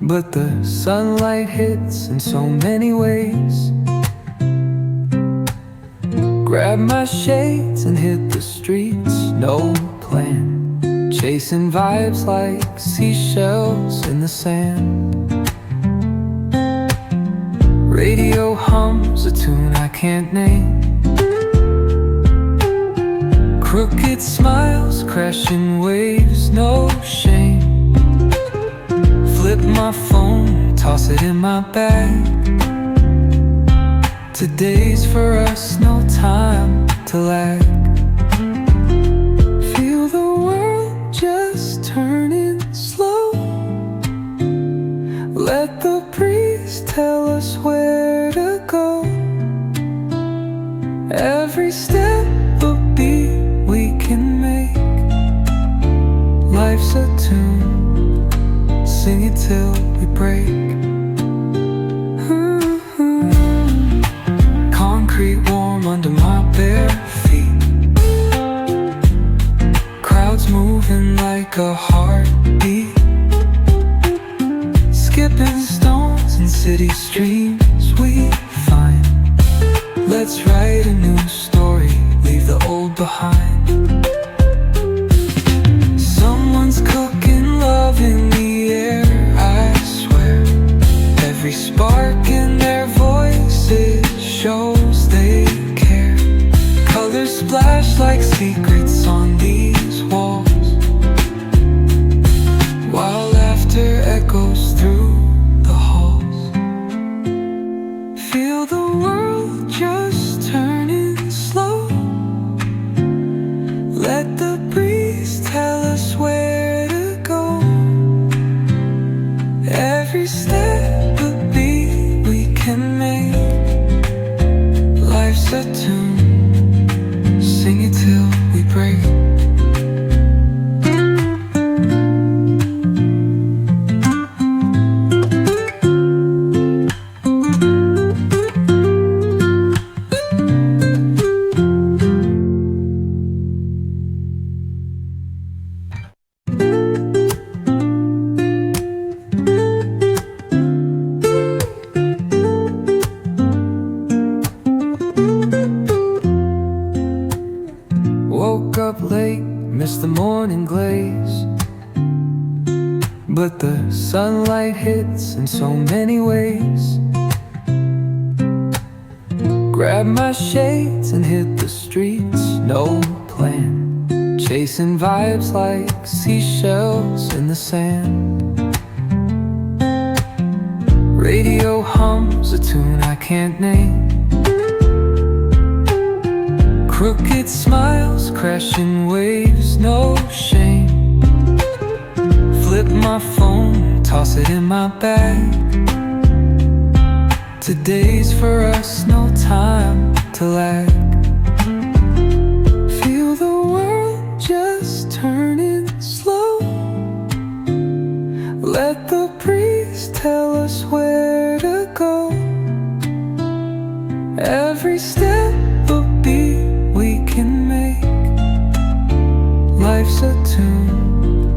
but the sunlight hits in so many ways. Grab my shades and hit the streets, no plan, chasing vibes like seashells in the sand. Radio hums a tune I can't name. Crooked smiles, crashing waves, no shame. Flip my phone, toss it in my bag. Today's for us, no time to lag. Feel the world just turning slow. Let the breeze tell us where to go. Every step a beat we can make. Life's a tune, sing it till we break. Concrete warm under my bare feet. Crowds moving like a heartbeat. Skipping stones in city streams we find. Let's write a new story, leave the old behind. Someone's cooking love in the air, I swear. Every spark in their voices shows they care. Colors splash like secrets on these walls, while laughter echoes through the halls. Feel the world just turning slow. Let the breeze tell us where to go. Every step a beat we can make. Life's a tune, sing it till we break. Woke up late, missed the morning glaze, but the sunlight hits in so many ways. Grab my shades and hit the streets, no plan, chasing vibes like seashells in the sand. Radio hums a tune I can't name. Crooked smiles, crashing waves, no shame. Flip my phone, toss it in my bag. Today's for us, no time to lag. Feel the world just turning slow. Let the breeze tell us where to go. Every step a beat we can make. Life's a tune,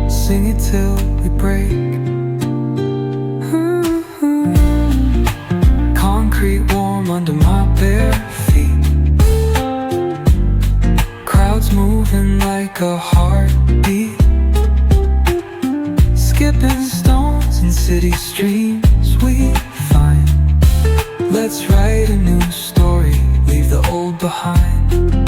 sing it till we break. Concrete warm under my bare feet. Crowds moving like a heartbeat. Skipping stones in city streams we find. Let's write a new story, leave the old behind.